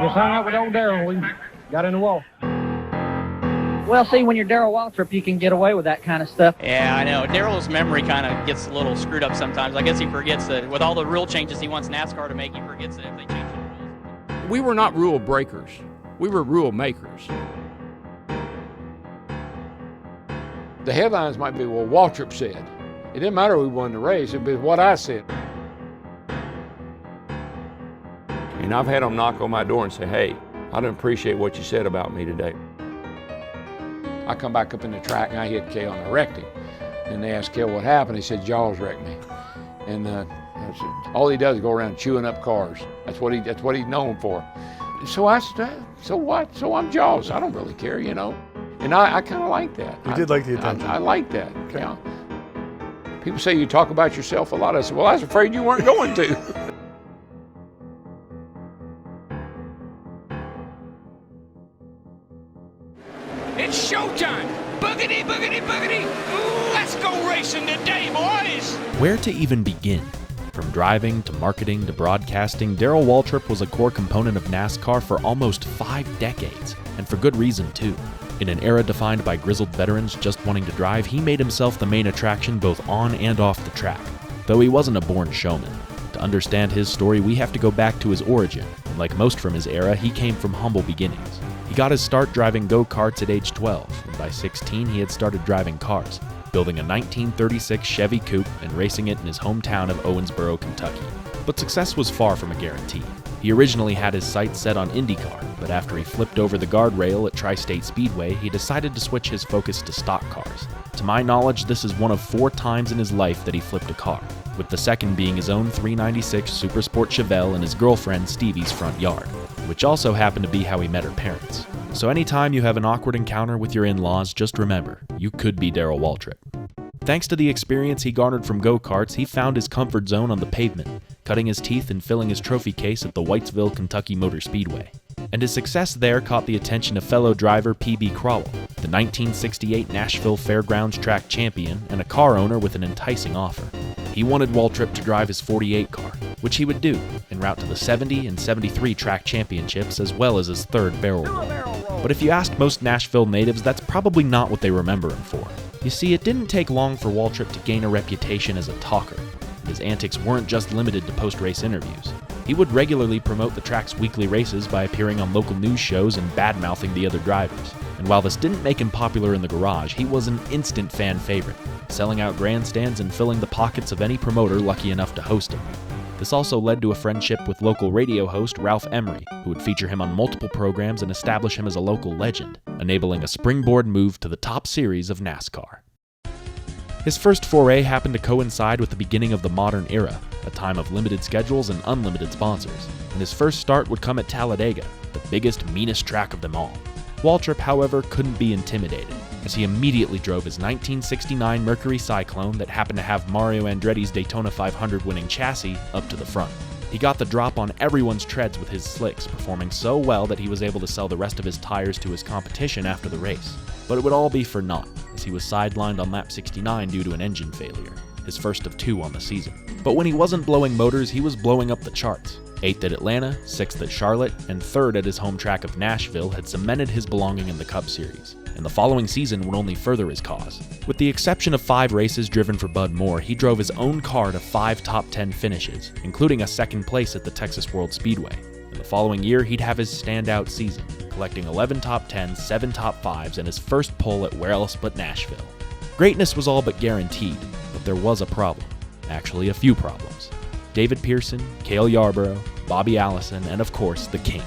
Just hung out with old Daryl. We got in the wall. Well, see, when you're Daryl Waltrip, you can get away with that kind of stuff. Yeah, I know. Daryl's memory kind of gets a little screwed up sometimes. I guess he forgets that with all the rule changes he wants NASCAR to make, he forgets that if they change the rules. We were not rule breakers. We were rule makers. The headlines might be, well, Waltrip said. It didn't matter who won the race, it'd be what I said. And I've had them knock on my door and say, hey, I didn't appreciate what you said about me today. I come back up in the track and I hit Kale and I wrecked him. And they asked Kale what happened. He said, Jaws wrecked me. And I said, all he does is go around chewing up cars. That's what he's known for. So I said, so what? So I'm Jaws. I don't really care, you know. And I kind of like that. You did like the attention. I like that. Okay. You know? People say you talk about yourself a lot. I said, well, I was afraid you weren't going to. It's showtime! Boogity, boogity, boogity! Ooh, let's go racing today, boys! Where to even begin? From driving to marketing to broadcasting, Daryl Waltrip was a core component of NASCAR for almost 5 decades, and for good reason too. In an era defined by grizzled veterans just wanting to drive, he made himself the main attraction both on and off the track, though he wasn't a born showman. To understand his story, we have to go back to his origin, and like most from his era, he came from humble beginnings. He got his start driving go-karts at age 12, and by 16 he had started driving cars, building a 1936 Chevy Coupe and racing it in his hometown of Owensboro, Kentucky. But success was far from a guarantee. He originally had his sights set on IndyCar, but after he flipped over the guardrail at Tri-State Speedway, he decided to switch his focus to stock cars. To my knowledge, this is one of 4 times in his life that he flipped a car, with the second being his own 396 Supersport Chevelle in his girlfriend Stevie's front yard, which also happened to be how he met her parents. So anytime you have an awkward encounter with your in-laws, just remember, you could be Daryl Waltrip. Thanks to the experience he garnered from go-karts, he found his comfort zone on the pavement, cutting his teeth and filling his trophy case at the Whitesville, Kentucky Motor Speedway. And his success there caught the attention of fellow driver P.B. Crowell, the 1968 Nashville Fairgrounds track champion and a car owner with an enticing offer. He wanted Waltrip to drive his 48 car, which he would do, en route to the 70 and 73 track championships as well as his third barrel roll. But if you ask most Nashville natives, that's probably not what they remember him for. You see, it didn't take long for Waltrip to gain a reputation as a talker. His antics weren't just limited to post-race interviews. He would regularly promote the track's weekly races by appearing on local news shows and bad-mouthing the other drivers. And while this didn't make him popular in the garage, he was an instant fan favorite, selling out grandstands and filling the pockets of any promoter lucky enough to host him. This also led to a friendship with local radio host Ralph Emery, who would feature him on multiple programs and establish him as a local legend, enabling a springboard move to the top series of NASCAR. His first foray happened to coincide with the beginning of the modern era, a time of limited schedules and unlimited sponsors, and his first start would come at Talladega, the biggest, meanest track of them all. Waltrip, however, couldn't be intimidated, as he immediately drove his 1969 Mercury Cyclone that happened to have Mario Andretti's Daytona 500 winning chassis up to the front. He got the drop on everyone's treads with his slicks, performing so well that he was able to sell the rest of his tires to his competition after the race. But it would all be for naught, as he was sidelined on lap 69 due to an engine failure, his first of 2 on the season. But when he wasn't blowing motors, he was blowing up the charts. 8th at Atlanta, 6th at Charlotte, and 3rd at his home track of Nashville had cemented his belonging in the Cup Series, and the following season would only further his cause. With the exception of 5 races driven for Bud Moore, he drove his own car to 5 top 10 finishes, including a 2nd place at the Texas World Speedway. And the following year, he'd have his standout season, collecting 11 top 10s, 7 top 5s, and his first pole at where else but Nashville. Greatness was all but guaranteed, but there was a problem. Actually, a few problems. David Pearson, Cale Yarborough, Bobby Allison, and of course, the King.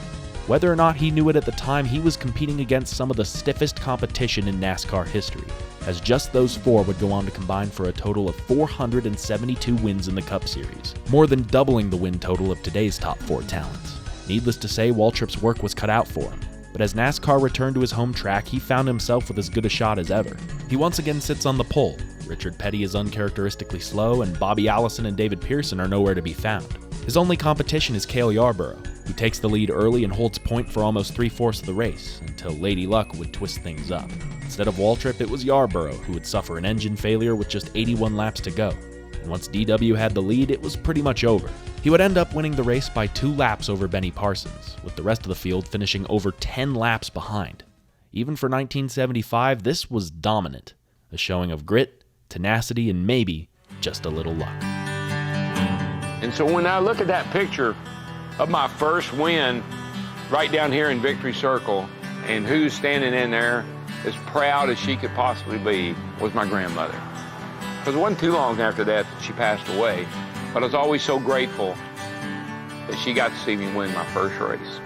Whether or not he knew it at the time, he was competing against some of the stiffest competition in NASCAR history, as just those 4 would go on to combine for a total of 472 wins in the Cup Series, more than doubling the win total of today's top 4 talents. Needless to say, Waltrip's work was cut out for him, but as NASCAR returned to his home track, he found himself with as good a shot as ever. He once again sits on the pole. Richard Petty is uncharacteristically slow, and Bobby Allison and David Pearson are nowhere to be found. His only competition is Cale Yarborough, who takes the lead early and holds point for almost 3/4 of the race, until Lady Luck would twist things up. Instead of Waltrip, it was Yarborough who would suffer an engine failure with just 81 laps to go. and once DW had the lead, it was pretty much over. He would end up winning the race by 2 laps over Benny Parsons, with the rest of the field finishing over 10 laps behind. Even for 1975, this was dominant, a showing of grit, tenacity, and maybe just a little luck. And so when I look at that picture of my first win right down here in Victory Circle, and who's standing in there as proud as she could possibly be, was my grandmother. Because it wasn't too long after that she passed away, but I was always so grateful that she got to see me win my first race.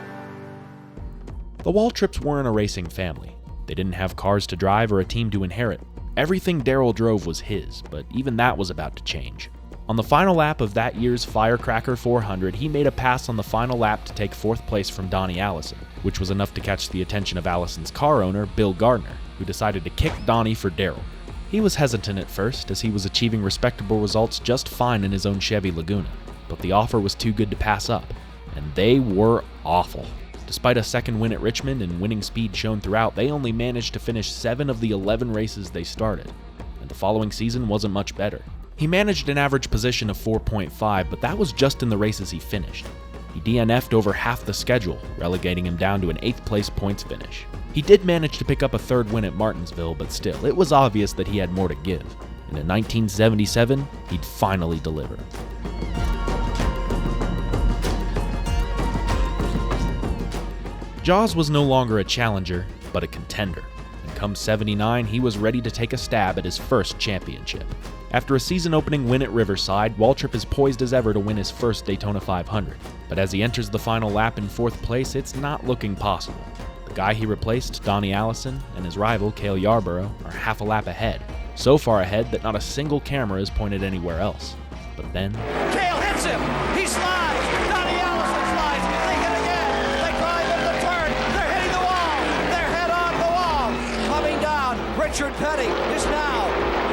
The Waltrips weren't a racing family. They didn't have cars to drive or a team to inherit. Everything Daryl drove was his, but even that was about to change. On the final lap of that year's Firecracker 400, he made a pass on the final lap to take 4th place from Donnie Allison, which was enough to catch the attention of Allison's car owner, Bill Gardner, who decided to kick Donnie for Daryl. He was hesitant at first, as he was achieving respectable results just fine in his own Chevy Laguna, but the offer was too good to pass up, and they were awful. Despite a second win at Richmond and winning speed shown throughout, they only managed to finish 7 of the 11 races they started, and the following season wasn't much better. He managed an average position of 4.5, but that was just in the races he finished. He DNF'd over half the schedule, relegating him down to an 8th place points finish. He did manage to pick up a 3rd win at Martinsville, but still, it was obvious that he had more to give. And in 1977, he'd finally deliver. Jaws was no longer a challenger, but a contender. And come '79, he was ready to take a stab at his first championship. After a season-opening win at Riverside, Waltrip is poised as ever to win his first Daytona 500. But as he enters the final lap in 4th place, it's not looking possible. The guy he replaced, Donnie Allison, and his rival, Cale Yarborough, are half a lap ahead. So far ahead that not a single camera is pointed anywhere else. But then... Cale hits him. He slides. Donnie Allison slides. They hit again. They drive into the turn. They're hitting the wall. They're head on the wall. Coming down. Richard Petty is now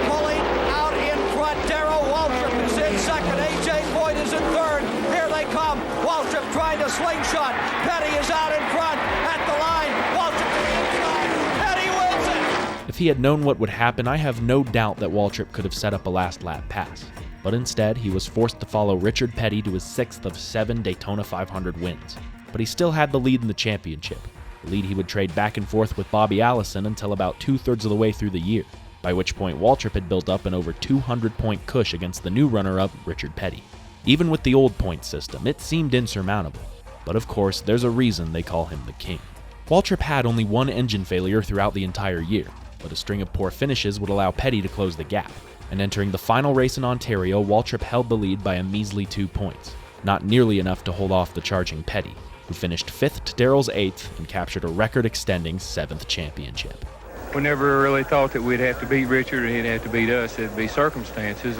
pulling out in front. Daryl Waltrip is in second. A.J. Boyd is in third. Here they come. Waltrip trying to slingshot. Petty is out in front at the line. Waltrip to the inside. Petty wins it. If he had known what would happen, I have no doubt that Waltrip could have set up a last lap pass. But instead, he was forced to follow Richard Petty to his 6th of 7 Daytona 500 wins. But he still had the lead in the championship, a lead he would trade back and forth with Bobby Allison until about 2/3 of the way through the year, by which point Waltrip had built up an over 200-point cush against the new runner-up, Richard Petty. Even with the old point system, it seemed insurmountable. But of course, there's a reason they call him the king. Waltrip had only 1 engine failure throughout the entire year, but a string of poor finishes would allow Petty to close the gap. And entering the final race in Ontario, Waltrip held the lead by a measly 2 points, not nearly enough to hold off the charging Petty, who finished 5th to Daryl's 8th and captured a record-extending 7th championship. We never really thought that we'd have to beat Richard and he'd have to beat us. It'd be circumstances.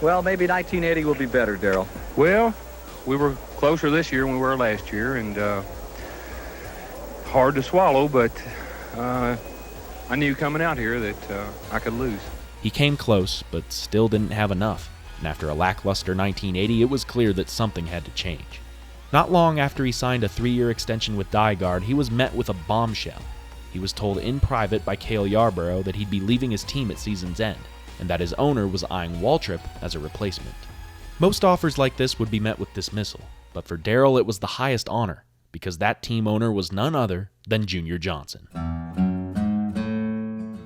Well, maybe 1980 will be better, Daryl. Well, we were closer this year than we were last year, and hard to swallow, but I knew coming out here that I could lose. He came close, but still didn't have enough, and after a lackluster 1980, it was clear that something had to change. Not long after he signed a 3-year extension with Dygaard, he was met with a bombshell. He was told in private by Cale Yarborough that he'd be leaving his team at season's end, and that his owner was eyeing Waltrip as a replacement. Most offers like this would be met with dismissal, but for Daryl it was the highest honor, because that team owner was none other than Junior Johnson.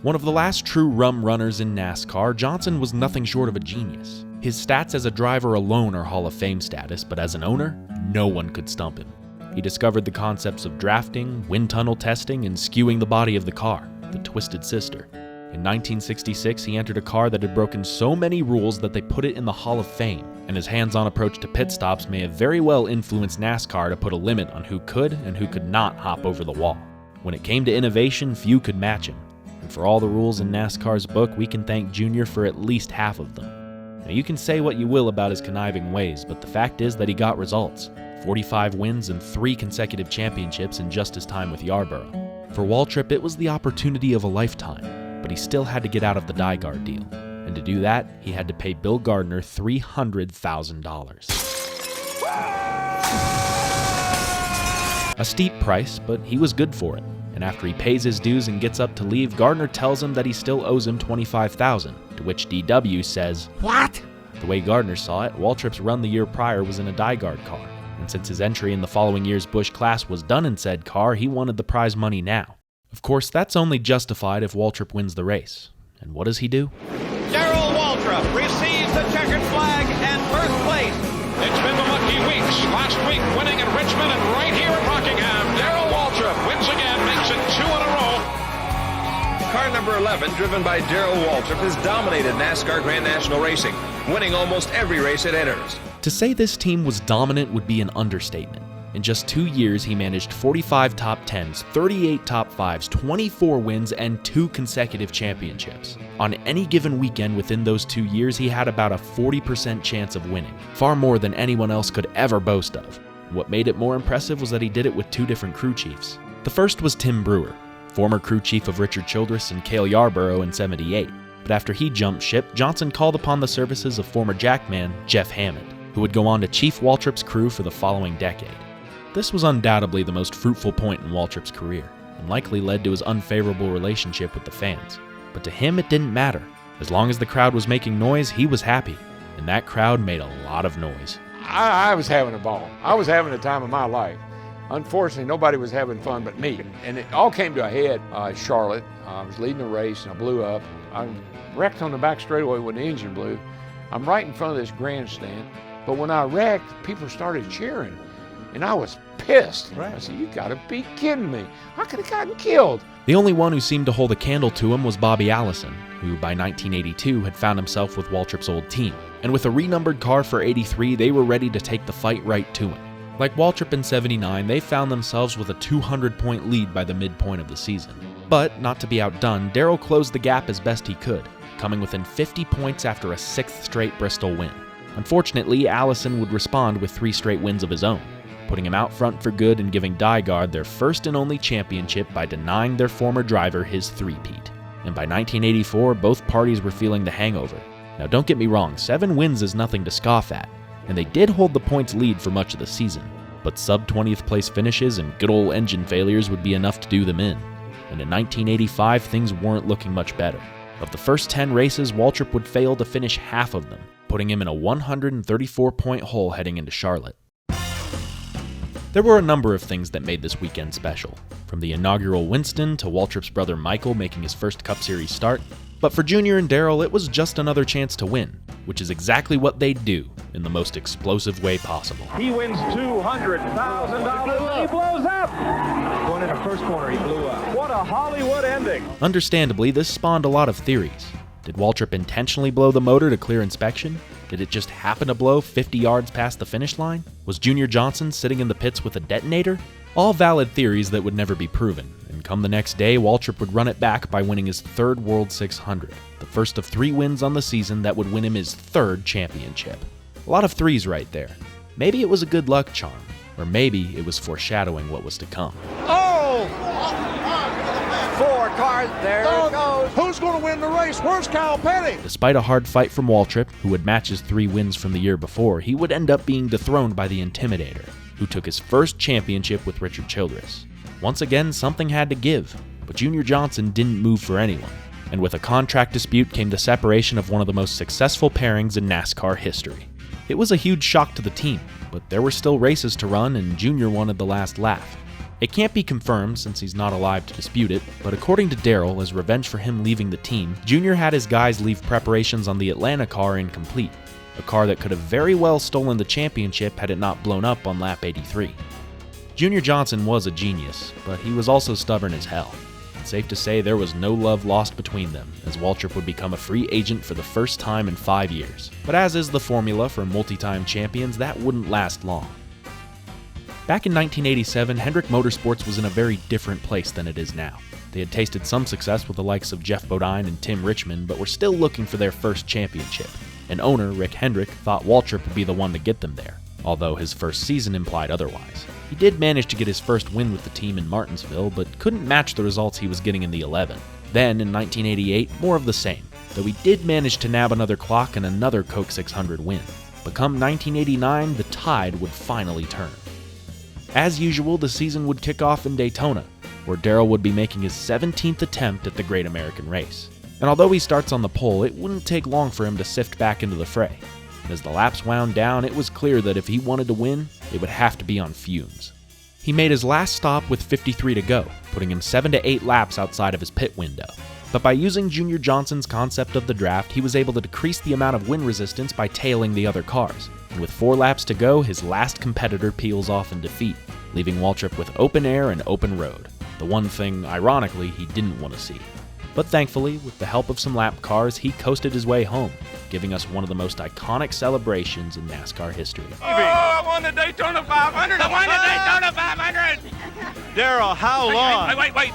One of the last true rum runners in NASCAR, Johnson was nothing short of a genius. His stats as a driver alone are Hall of Fame status, but as an owner, no one could stump him. He discovered the concepts of drafting, wind tunnel testing, and skewing the body of the car, the Twisted Sister. In 1966, he entered a car that had broken so many rules that they put it in the Hall of Fame, and his hands-on approach to pit stops may have very well influenced NASCAR to put a limit on who could and who could not hop over the wall. When it came to innovation, few could match him. And for all the rules in NASCAR's book, we can thank Junior for at least half of them. Now you can say what you will about his conniving ways, but the fact is that he got results. 45 wins and 3 consecutive championships in just his time with Yarborough. For Waltrip, it was the opportunity of a lifetime, but he still had to get out of the Dygaard deal. And to do that, he had to pay Bill Gardner $300,000. A steep price, but he was good for it. And after he pays his dues and gets up to leave, Gardner tells him that he still owes him $25,000, to which DW says, What? The way Gardner saw it, Waltrip's run the year prior was in a DieGuard car, and since his entry in the following year's Busch Class was done in said car, he wanted the prize money now. Of course, that's only justified if Waltrip wins the race. And what does he do? Daryl Waltrip receives the checkered flag and first place. It's been the lucky weeks. Last week winning at Richmond and right here at Rockingham. Daryl Waltrip wins again, makes it 2 in a row. Car number 11, driven by Daryl Waltrip, has dominated NASCAR Grand National Racing, winning almost every race it enters. To say this team was dominant would be an understatement. In just 2 years, he managed 45 top 10s, 38 top 5s, 24 wins, and 2 consecutive championships. On any given weekend within those 2 years, he had about a 40% chance of winning, far more than anyone else could ever boast of. What made it more impressive was that he did it with 2 different crew chiefs. The first was Tim Brewer, former crew chief of Richard Childress and Cale Yarborough in '78. But after he jumped ship, Johnson called upon the services of former jackman Jeff Hammond, who would go on to chief Waltrip's crew for the following decade. This was undoubtedly the most fruitful point in Waltrip's career, and likely led to his unfavorable relationship with the fans. But to him, it didn't matter. As long as the crowd was making noise, he was happy, and that crowd made a lot of noise. I was having a ball. I was having the time of my life. Unfortunately, nobody was having fun but me. And it all came to a head at Charlotte. I was leading the race, and I blew up. I wrecked on the back straightaway when the engine blew. I'm right in front of this grandstand. But when I wrecked, people started cheering. And I was pissed. Right. I said, you gotta be kidding me. I could have gotten killed. The only one who seemed to hold a candle to him was Bobby Allison, who by 1982 had found himself with Waltrip's old team. And with a renumbered car for '83, they were ready to take the fight right to him. Like Waltrip in '79, they found themselves with a 200-point lead by the midpoint of the season. But, not to be outdone, Daryl closed the gap as best he could, coming within 50 points after a 6th straight Bristol win. Unfortunately, Allison would respond with 3 straight wins of his own, putting him out front for good and giving DieGuard their first and only championship by denying their former driver his three-peat. And by 1984, both parties were feeling the hangover. Now don't get me wrong, 7 wins is nothing to scoff at, and they did hold the points lead for much of the season, but sub-20th place finishes and good old engine failures would be enough to do them in. And in 1985, things weren't looking much better. Of the first 10 races, Waltrip would fail to finish half of them, putting him in a 134-point hole heading into Charlotte. There were a number of things that made this weekend special, from the inaugural Winston to Waltrip's brother Michael making his first Cup Series start, but for Junior and Daryl, it was just another chance to win, which is exactly what they do in the most explosive way possible. He wins $200,000. He blows up. Going into first corner, he blew up. What a Hollywood ending. Understandably, this spawned a lot of theories. Did Waltrip intentionally blow the motor to clear inspection? Did it just happen to blow 50 yards past the finish line? Was Junior Johnson sitting in the pits with a detonator? All valid theories that would never be proven, and come the next day, Waltrip would run it back by winning his 3rd World 600, the first of 3 wins on the season that would win him his 3rd championship. A lot of threes right there. Maybe it was a good luck charm, or maybe it was foreshadowing what was to come. Oh! 4 cars, there it goes. Who's going to win the race? Where's Kyle Petty? Despite a hard fight from Waltrip, who would match his 3 wins from the year before, he would end up being dethroned by the Intimidator, who took his first championship with Richard Childress. Once again, something had to give, but Junior Johnson didn't move for anyone, and with a contract dispute came the separation of one of the most successful pairings in NASCAR history. It was a huge shock to the team, but there were still races to run and Junior wanted the last laugh. It can't be confirmed since he's not alive to dispute it, but according to Daryl, as revenge for him leaving the team, Junior had his guys leave preparations on the Atlanta car incomplete, a car that could have very well stolen the championship had it not blown up on lap 83. Junior Johnson was a genius, but he was also stubborn as hell. It's safe to say there was no love lost between them, as Waltrip would become a free agent for the first time in 5 years. But as is the formula for multi-time champions, that wouldn't last long. Back in 1987, Hendrick Motorsports was in a very different place than it is now. They had tasted some success with the likes of Jeff Bodine and Tim Richmond, but were still looking for their first championship. And owner, Rick Hendrick, thought Waltrip would be the one to get them there, although his first season implied otherwise. He did manage to get his first win with the team in Martinsville, but couldn't match the results he was getting in the 11. Then, in 1988, more of the same, though he did manage to nab another clock and another Coke 600 win. But come 1989, the tide would finally turn. As usual, the season would kick off in Daytona, where Daryl would be making his 17th attempt at the Great American Race. And although he starts on the pole, it wouldn't take long for him to sift back into the fray. As the laps wound down, it was clear that if he wanted to win, it would have to be on fumes. He made his last stop with 53 to go, putting him 7 to 8 laps outside of his pit window. But by using Junior Johnson's concept of the draft, he was able to decrease the amount of wind resistance by tailing the other cars. And with 4 laps to go, his last competitor peels off in defeat, leaving Waltrip with open air and open road. The one thing, ironically, he didn't want to see. But thankfully, with the help of some lap cars, he coasted his way home, giving us one of the most iconic celebrations in NASCAR history. Oh, I won the Daytona 500! I won the Daytona 500! Daryl, how long? Wait.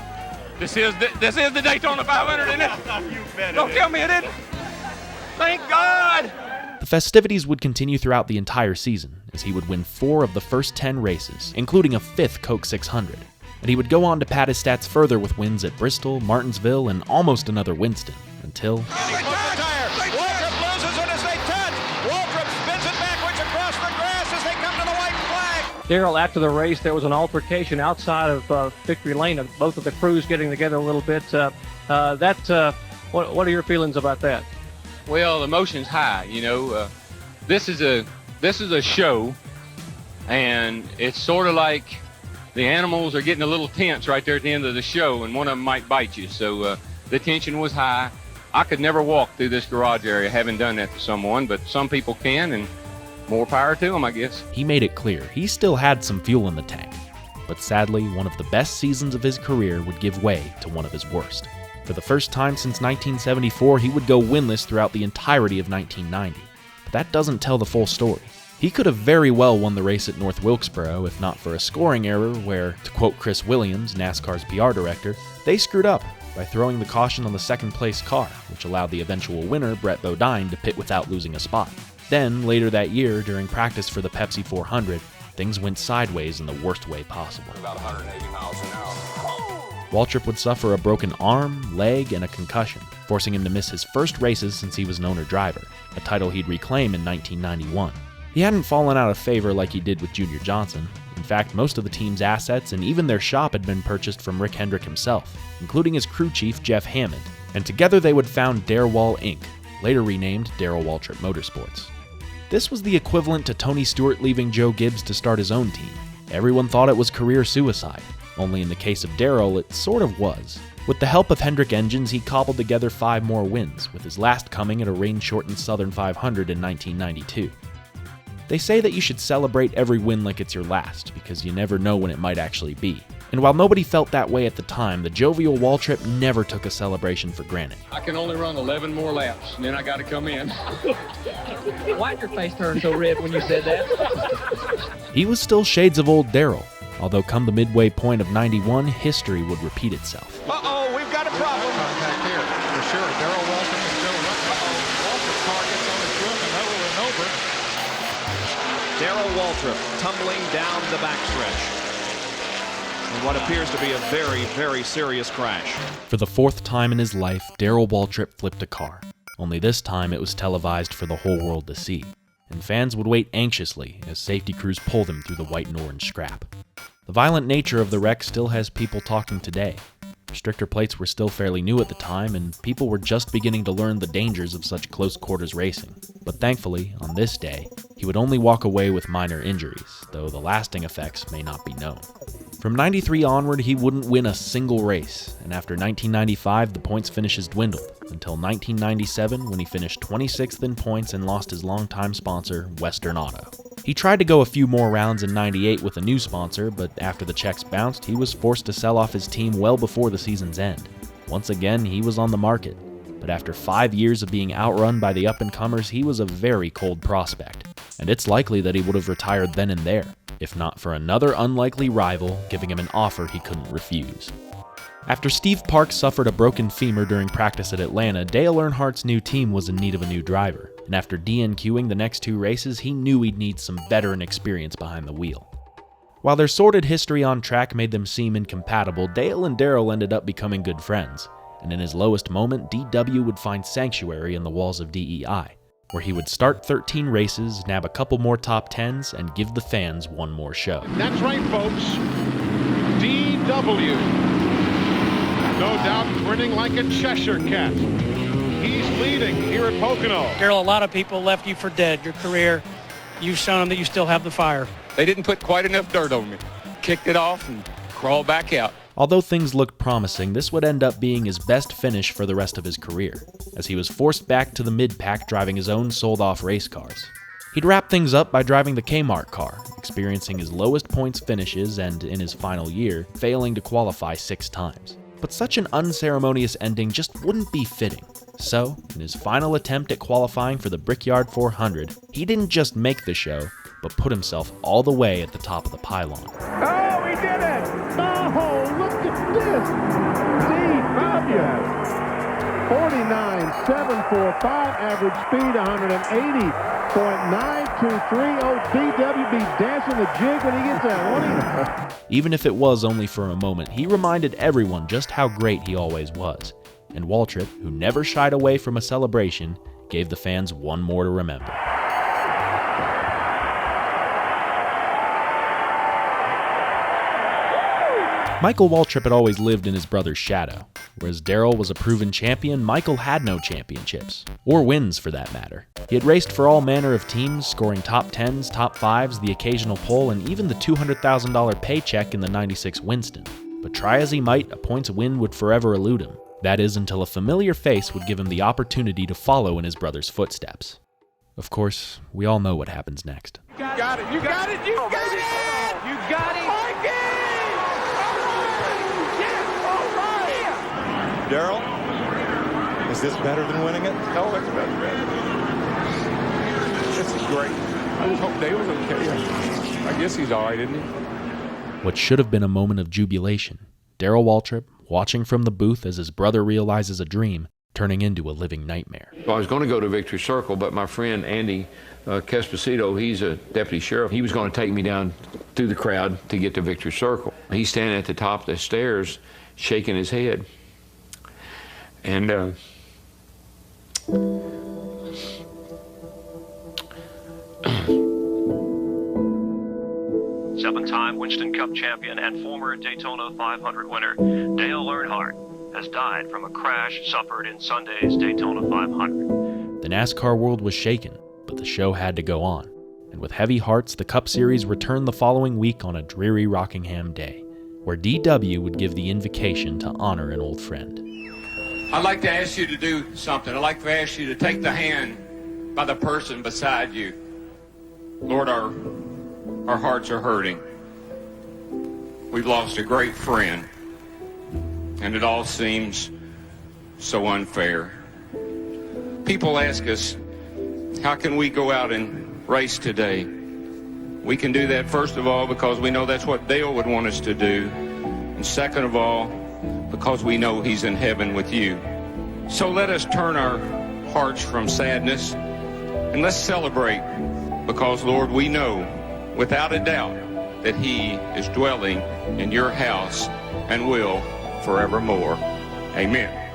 This is the Daytona 500, isn't it? You bet. Don't tell me it isn't. Thank God! The festivities would continue throughout the entire season, as he would win 4 of the first 10 races, including a 5th Coke 600. And he would go on to pad his stats further with wins at Bristol, Martinsville, and almost another Winston, until... Waltrip loses it as they touch. Waltrip spins it backwards across the grass as they come to the white flag. Daryl, after the race, there was an altercation outside of Victory Lane of both of the crews getting together a little bit. What are your feelings about that? Well, emotion's high, you know. This is a show, and it's sort of like the animals are getting a little tense right there at the end of the show, and one of them might bite you. So the tension was high. I could never walk through this garage area having done that to someone, but some people can, and more power to them, I guess. He made it clear he still had some fuel in the tank. But sadly, one of the best seasons of his career would give way to one of his worst. For the first time since 1974, he would go winless throughout the entirety of 1990. But that doesn't tell the full story. He could have very well won the race at North Wilkesboro if not for a scoring error where, to quote Chris Williams, NASCAR's PR director, they screwed up by throwing the caution on the second-place car, which allowed the eventual winner, Brett Bodine, to pit without losing a spot. Then, later that year, during practice for the Pepsi 400, things went sideways in the worst way possible. About 180 miles an hour. Waltrip would suffer a broken arm, leg, and a concussion, forcing him to miss his first races since he was an owner-driver, a title he'd reclaim in 1991. He hadn't fallen out of favor like he did with Junior Johnson. In fact, most of the team's assets and even their shop had been purchased from Rick Hendrick himself, including his crew chief Jeff Hammond, and together they would found Darewall Inc., later renamed Daryl Waltrip Motorsports. This was the equivalent to Tony Stewart leaving Joe Gibbs to start his own team. Everyone thought it was career suicide, only in the case of Daryl, it sort of was. With the help of Hendrick engines, he cobbled together 5 more wins, with his last coming at a rain-shortened Southern 500 in 1992. They say that you should celebrate every win like it's your last, because you never know when it might actually be. And while nobody felt that way at the time, the jovial Waltrip never took a celebration for granted. I can only run 11 more laps, and then I got to come in. Why'd your face turn so red when you said that? He was still shades of old Daryl, although come the midway point of 91, history would repeat itself. Uh-oh, we've got a problem. Contact here, for sure. Daryl Waltrip and Joe Ruck. Waltrip's car gets on his roof and over and over. Daryl Waltrip tumbling down the backstretch in what appears to be a very, very serious crash. For the 4th time in his life, Daryl Waltrip flipped a car. Only this time it was televised for the whole world to see, and fans would wait anxiously as safety crews pulled him through the white and orange scrap. The violent nature of the wreck still has people talking today. Restrictor plates were still fairly new at the time, and people were just beginning to learn the dangers of such close-quarters racing. But thankfully, on this day, he would only walk away with minor injuries, though the lasting effects may not be known. From 93 onward, he wouldn't win a single race, and after 1995, the points finishes dwindled, until 1997 when he finished 26th in points and lost his longtime sponsor, Western Auto. He tried to go a few more rounds in 98 with a new sponsor, but after the checks bounced, he was forced to sell off his team well before the season's end. Once again, he was on the market, but after 5 years of being outrun by the up-and-comers, he was a very cold prospect, and it's likely that he would have retired then and there, if not for another unlikely rival giving him an offer he couldn't refuse. After Steve Parks suffered a broken femur during practice at Atlanta, Dale Earnhardt's new team was in need of a new driver, and after DNQing the next 2 races, he knew he'd need some veteran experience behind the wheel. While their sordid history on track made them seem incompatible, Dale and Daryl ended up becoming good friends, and in his lowest moment, DW would find sanctuary in the walls of DEI, where he would start 13 races, nab a couple more top 10s, and give the fans one more show. That's right, folks. DW. No doubt grinning like a Cheshire cat. He's leading here at Pocono. Daryl, a lot of people left you for dead. Your career, you've shown them that you still have the fire. They didn't put quite enough dirt on me. Kicked it off and crawled back out. Although things looked promising, this would end up being his best finish for the rest of his career, as he was forced back to the mid-pack driving his own sold-off race cars. He'd wrap things up by driving the Kmart car, experiencing his lowest points finishes and, in his final year, failing to qualify 6 times. But such an unceremonious ending just wouldn't be fitting. So, in his final attempt at qualifying for the Brickyard 400, he didn't just make the show, but put himself all the way at the top of the pylon. Oh, he did it! Oh, look at this! DW! 49.745 average speed, 180.9230. DW be dancing the jig when he gets out, won't he? Even if it was only for a moment, he reminded everyone just how great he always was. And Waltrip, who never shied away from a celebration, gave the fans one more to remember. Michael Waltrip had always lived in his brother's shadow. Whereas Daryl was a proven champion, Michael had no championships, or wins for that matter. He had raced for all manner of teams, scoring top 10s, top 5s, the occasional pole, and even the $200,000 paycheck in the '96 Winston. But try as he might, a points win would forever elude him. That is, until a familiar face would give him the opportunity to follow in his brother's footsteps. Of course, we all know what happens next. You got it! You got it! You got it! You got it! Daryl, is this better than winning it? Oh, it's better. This is great. I just hope Dale's okay. I guess he's all right, isn't he? What should have been a moment of jubilation, Daryl Waltrip, watching from the booth as his brother realizes a dream, turning into a living nightmare. Well, I was going to go to Victory Circle, but my friend Andy Casposito, he's a deputy sheriff. He was going to take me down through the crowd to get to Victory Circle. He's standing at the top of the stairs, shaking his head. And seven-time Winston Cup champion and former Daytona 500 winner Dale Earnhardt has died from a crash suffered in Sunday's Daytona 500. The NASCAR world was shaken, but the show had to go on. And with heavy hearts, the Cup Series returned the following week on a dreary Rockingham day, where DW would give the invocation to honor an old friend. I'd like to ask you to do something. I'd like to ask you to take the hand by the person beside you. Lord, our hearts are hurting. We've lost a great friend, and it all seems so unfair. People ask us, how can we go out and race today? We can do that, first of all, because we know that's what Dale would want us to do. And second of all, because we know he's in heaven with you. So let us turn our hearts from sadness and let's celebrate, because, Lord, we know without a doubt that he is dwelling in your house and will forevermore. Amen.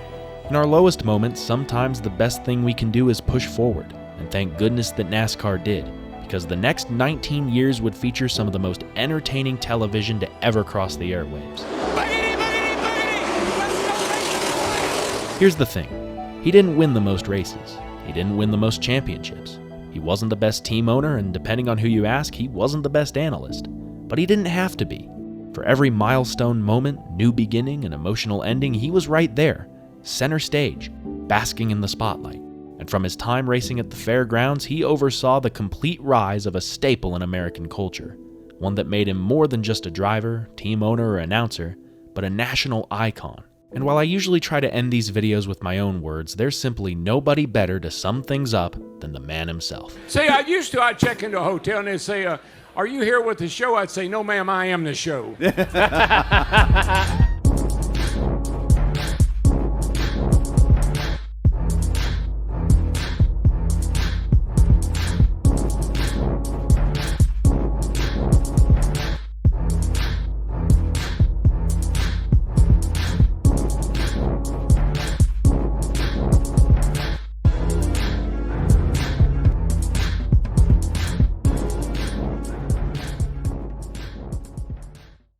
In our lowest moments, sometimes the best thing we can do is push forward, and thank goodness that NASCAR did, because the next 19 years would feature some of the most entertaining television to ever cross the airwaves. Here's the thing, he didn't win the most races, he didn't win the most championships, he wasn't the best team owner, and depending on who you ask, he wasn't the best analyst. But he didn't have to be. For every milestone moment, new beginning, and emotional ending, he was right there, center stage, basking in the spotlight. And from his time racing at the fairgrounds, he oversaw the complete rise of a staple in American culture, one that made him more than just a driver, team owner, or announcer, but a national icon. And while I usually try to end these videos with my own words, there's simply nobody better to sum things up than the man himself. See, I'd check into a hotel and they'd say, are you here with the show? I'd say, no, ma'am, I am the show.